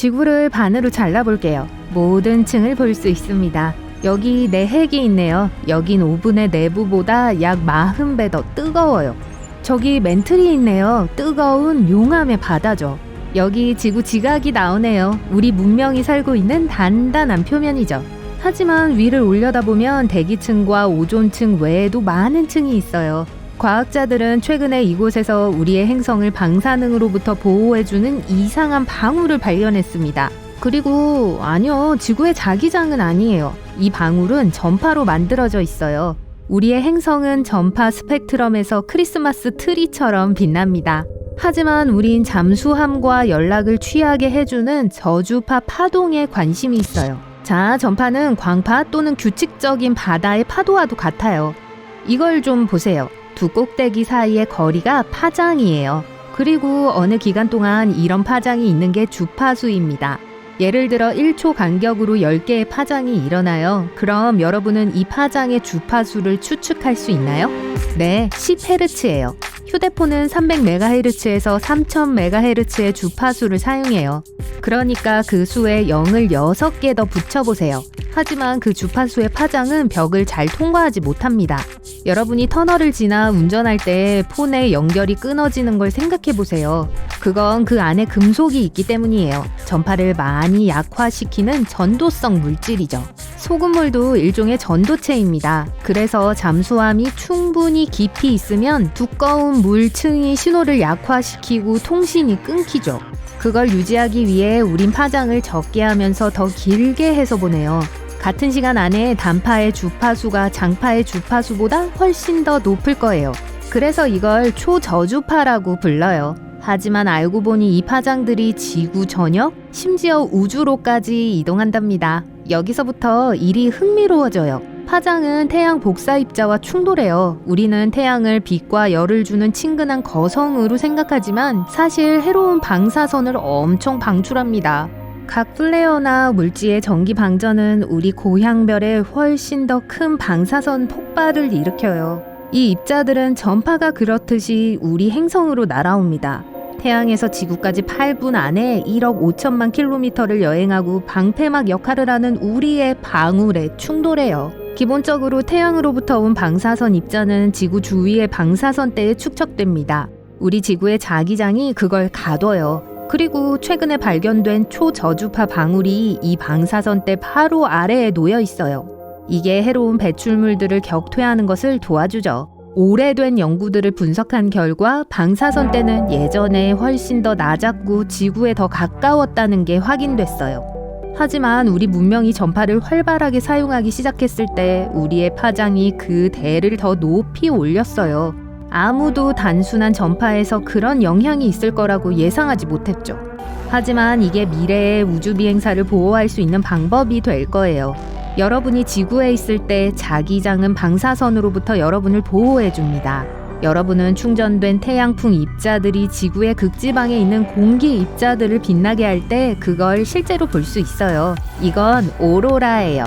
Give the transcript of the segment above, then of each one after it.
지구를 반으로 잘라볼게요. 모든 층을 볼 수 있습니다. 여기 내 핵이 있네요. 여긴 오븐의 내부보다 약 40배 더 뜨거워요. 저기 멘틀이 있네요. 뜨거운 용암의 바다죠. 여기 지구 지각이 나오네요. 우리 문명이 살고 있는 단단한 표면이죠. 하지만 위를 올려다보면 대기층과 오존층 외에도 많은 층이 있어요. 과학자들은 최근에 이곳에서 우리의 행성을 방사능으로부터 보호해주는 이상한 방울을 발견했습니다. 그리고 아니요, 지구의 자기장은 아니에요. 이 방울은 전파로 만들어져 있어요. 우리의 행성은 전파 스펙트럼에서 크리스마스 트리처럼 빛납니다. 하지만 우린 잠수함과 연락을 취하게 해주는 저주파 파동에 관심이 있어요. 자, 전파는 광파 또는 규칙적인 바다의 파도와도 같아요. 이걸 좀 보세요. 두 꼭대기 사이의 거리가 파장이에요. 그리고 어느 기간 동안 이런 파장이 있는 게 주파수입니다. 예를 들어 1초 간격으로 10개의 파장이 일어나요. 그럼 여러분은 이 파장의 주파수를 추측할 수 있나요? 네, 10Hz예요. 휴대폰은 300MHz에서 3000MHz의 주파수를 사용해요. 그러니까 그 수에 0을 6개 더 붙여보세요. 하지만 그 주파수의 파장은 벽을 잘 통과하지 못합니다. 여러분이 터널을 지나 운전할 때 폰의 연결이 끊어지는 걸 생각해보세요. 그건 그 안에 금속이 있기 때문이에요. 전파를 많이 약화시키는 전도성 물질이죠. 소금물도 일종의 전도체입니다. 그래서 잠수함이 충분히 깊이 있으면 두꺼운 물층이 신호를 약화시키고 통신이 끊기죠. 그걸 유지하기 위해 우린 파장을 적게 하면서 더 길게 해서 보내요. 같은 시간 안에 단파의 주파수가 장파의 주파수보다 훨씬 더 높을 거예요. 그래서 이걸 초저주파라고 불러요. 하지만 알고 보니 이 파장들이 지구 전역, 심지어 우주로까지 이동한답니다. 여기서부터 일이 흥미로워져요. 파장은 태양 복사 입자와 충돌해요. 우리는 태양을 빛과 열을 주는 친근한 거성으로 생각하지만 사실 해로운 방사선을 엄청 방출합니다. 각 플레어나 물지의 전기 방전은 우리 고향별에 훨씬 더 큰 방사선 폭발을 일으켜요. 이 입자들은 전파가 그렇듯이 우리 행성으로 날아옵니다. 태양에서 지구까지 8분 안에 1억 5천만 킬로미터를 여행하고 방패막 역할을 하는 우리의 방울에 충돌해요. 기본적으로 태양으로부터 온 방사선 입자는 지구 주위의 방사선대에 축적됩니다. 우리 지구의 자기장이 그걸 가둬요. 그리고 최근에 발견된 초저주파 방울이 이 방사선대 바로 아래에 놓여 있어요. 이게 해로운 배출물들을 격퇴하는 것을 도와주죠. 오래된 연구들을 분석한 결과 방사선대는 예전에 훨씬 더 낮았고 지구에 더 가까웠다는 게 확인됐어요. 하지만 우리 문명이 전파를 활발하게 사용하기 시작했을 때 우리의 파장이 그 대를 더 높이 올렸어요. 아무도 단순한 전파에서 그런 영향이 있을 거라고 예상하지 못했죠. 하지만 이게 미래의 우주 비행사를 보호할 수 있는 방법이 될 거예요. 여러분이 지구에 있을 때 자기장은 방사선으로부터 여러분을 보호해줍니다. 여러분은 충전된 태양풍 입자들이 지구의 극지방에 있는 공기 입자들을 빛나게 할 때 그걸 실제로 볼 수 있어요. 이건 오로라예요.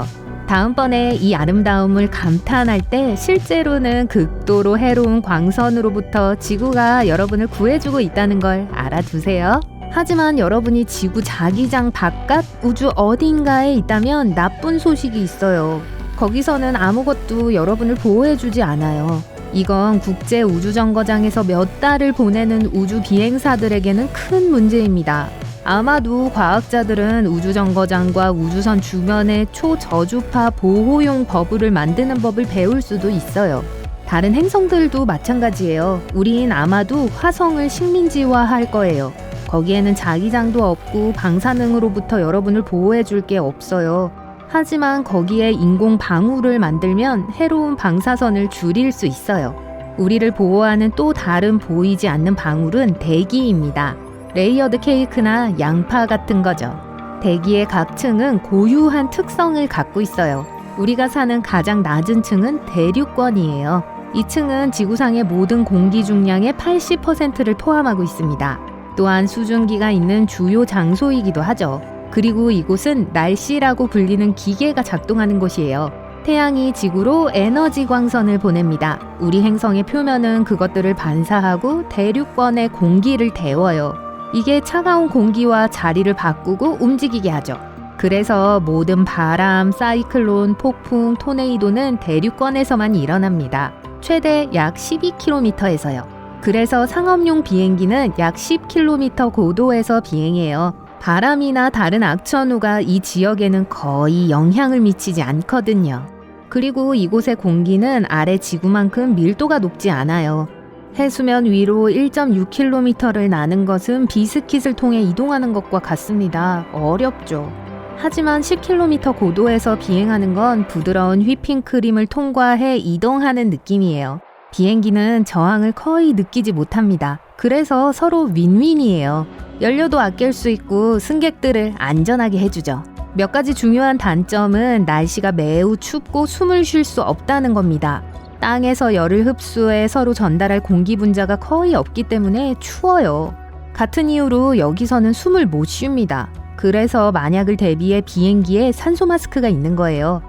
다음번에 이 아름다움을 감탄할 때 실제로는 극도로 해로운 광선으로부터 지구가 여러분을 구해주고 있다는 걸 알아두세요. 하지만 여러분이 지구 자기장 바깥 우주 어딘가에 있다면 나쁜 소식이 있어요. 거기서는 아무것도 여러분을 보호해주지 않아요. 이건 국제 우주정거장에서 몇 달을 보내는 우주 비행사들에게는 큰 문제입니다. 아마도 과학자들은 우주정거장과 우주선 주변에 초저주파 보호용 버블을 만드는 법을 배울 수도 있어요. 다른 행성들도 마찬가지예요. 우린 아마도 화성을 식민지화할 거예요. 거기에는 자기장도 없고 방사능으로부터 여러분을 보호해줄 게 없어요. 하지만 거기에 인공 방울을 만들면 해로운 방사선을 줄일 수 있어요. 우리를 보호하는 또 다른 보이지 않는 방울은 대기입니다. 레이어드 케이크나 양파 같은 거죠. 대기의 각 층은 고유한 특성을 갖고 있어요. 우리가 사는 가장 낮은 층은 대륙권이에요. 이 층은 지구상의 모든 공기 중량의 80%를 포함하고 있습니다. 또한 수증기가 있는 주요 장소이기도 하죠. 그리고 이곳은 날씨라고 불리는 기계가 작동하는 곳이에요. 태양이 지구로 에너지 광선을 보냅니다. 우리 행성의 표면은 그것들을 반사하고 대륙권의 공기를 데워요. 이게 차가운 공기와 자리를 바꾸고 움직이게 하죠. 그래서 모든 바람, 사이클론, 폭풍, 토네이도는 대륙권에서만 일어납니다. 최대 약 12km에서요. 그래서 상업용 비행기는 약 10km 고도에서 비행해요. 바람이나 다른 악천후가 이 지역에는 거의 영향을 미치지 않거든요. 그리고 이곳의 공기는 아래 지구만큼 밀도가 높지 않아요. 해수면 위로 1.6km를 나는 것은 비스킷을 통해 이동하는 것과 같습니다. 어렵죠. 하지만 10km 고도에서 비행하는 건 부드러운 휘핑크림을 통과해 이동하는 느낌이에요. 비행기는 저항을 거의 느끼지 못합니다. 그래서 서로 윈윈이에요. 연료도 아낄 수 있고 승객들을 안전하게 해주죠. 몇 가지 중요한 단점은 날씨가 매우 춥고 숨을 쉴 수 없다는 겁니다. 땅에서 열을 흡수해 서로 전달할 공기 분자가 거의 없기 때문에 추워요. 같은 이유로 여기서는 숨을 못 쉽니다. 그래서 만약을 대비해 비행기에 산소 마스크가 있는 거예요.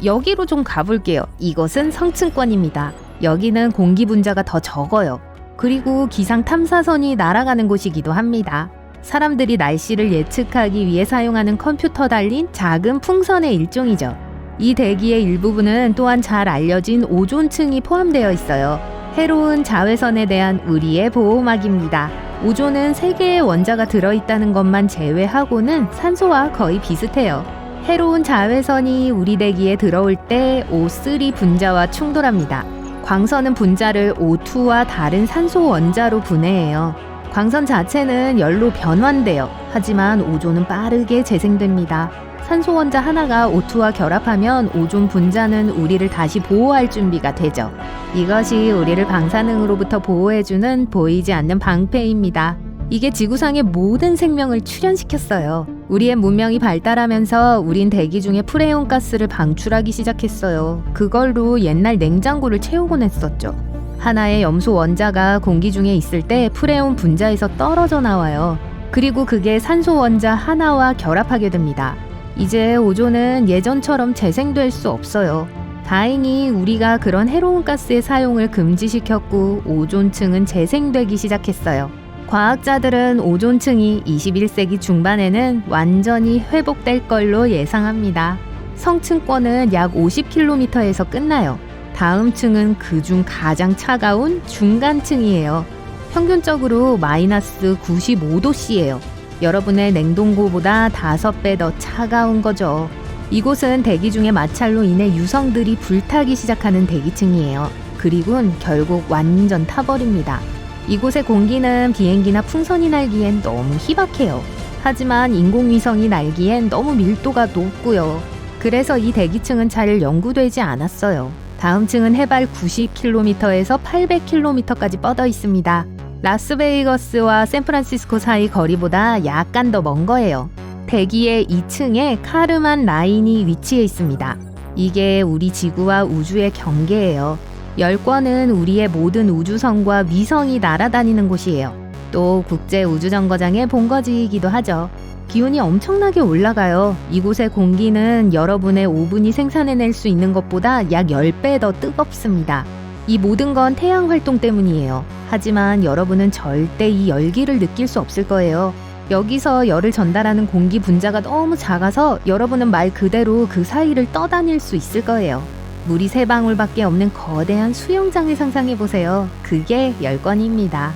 여기로 좀 가볼게요. 이것은 성층권입니다. 여기는 공기 분자가 더 적어요. 그리고 기상 탐사선이 날아가는 곳이기도 합니다. 사람들이 날씨를 예측하기 위해 사용하는 컴퓨터 달린 작은 풍선의 일종이죠. 이 대기의 일부분은 또한 잘 알려진 오존층이 포함되어 있어요. 해로운 자외선에 대한 우리의 보호막입니다. 오존은 3개의 원자가 들어있다는 것만 제외하고는 산소와 거의 비슷해요. 해로운 자외선이 우리 대기에 들어올 때 O3 분자와 충돌합니다. 광선은 분자를 O2와 다른 산소 원자로 분해해요. 광선 자체는 열로 변환돼요. 하지만 오존은 빠르게 재생됩니다. 산소 원자 하나가 O2와 결합하면 오존 분자는 우리를 다시 보호할 준비가 되죠. 이것이 우리를 방사능으로부터 보호해주는 보이지 않는 방패입니다. 이게 지구상의 모든 생명을 출현시켰어요. 우리의 문명이 발달하면서 우린 대기 중에 프레온 가스를 방출하기 시작했어요. 그걸로 옛날 냉장고를 채우곤 했었죠. 하나의 염소 원자가 공기 중에 있을 때 프레온 분자에서 떨어져 나와요. 그리고 그게 산소 원자 하나와 결합하게 됩니다. 이제 오존은 예전처럼 재생될 수 없어요. 다행히 우리가 그런 해로운 가스의 사용을 금지시켰고 오존층은 재생되기 시작했어요. 과학자들은 오존층이 21세기 중반에는 완전히 회복될 걸로 예상합니다. 성층권은 약 50km에서 끝나요. 다음 층은 그중 가장 차가운 중간층이에요. 평균적으로 마이너스 95도씨예요. 여러분의 냉동고보다 5배 더 차가운 거죠. 이곳은 대기 중의 마찰로 인해 유성들이 불타기 시작하는 대기층이에요. 그리고는 결국 완전 타버립니다. 이곳의 공기는 비행기나 풍선이 날기엔 너무 희박해요. 하지만 인공위성이 날기엔 너무 밀도가 높고요. 그래서 이 대기층은 잘 연구되지 않았어요. 다음 층은 해발 90km에서 800km까지 뻗어 있습니다. 라스베이거스와 샌프란시스코 사이 거리보다 약간 더 먼 거예요. 대기의 2층에 카르만 라인이 위치해 있습니다. 이게 우리 지구와 우주의 경계예요. 열권은 우리의 모든 우주선과 위성이 날아다니는 곳이에요. 또 국제우주정거장의 본거지이기도 하죠. 기온이 엄청나게 올라가요. 이곳의 공기는 여러분의 오븐이 생산해낼 수 있는 것보다 약 10배 더 뜨겁습니다. 이 모든 건 태양 활동 때문이에요. 하지만 여러분은 절대 이 열기를 느낄 수 없을 거예요. 여기서 열을 전달하는 공기 분자가 너무 작아서 여러분은 말 그대로 그 사이를 떠다닐 수 있을 거예요. 물이 3방울밖에 없는 거대한 수영장을 상상해보세요. 그게 열권입니다.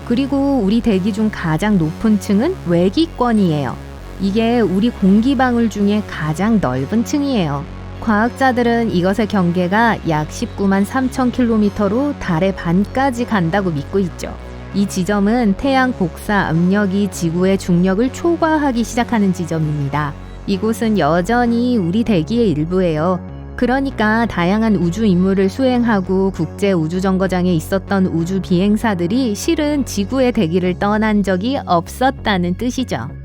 그리고 우리 대기 중 가장 높은 층은 외기권이에요. 이게 우리 공기방울 중에 가장 넓은 층이에요. 과학자들은 이것의 경계가 약 19만 3천 킬로미터로 달의 반까지 간다고 믿고 있죠. 이 지점은 태양 복사 압력이 지구의 중력을 초과하기 시작하는 지점입니다. 이곳은 여전히 우리 대기의 일부예요. 그러니까 다양한 우주 임무를 수행하고 국제우주정거장에 있었던 우주 비행사들이 실은 지구의 대기를 떠난 적이 없었다는 뜻이죠.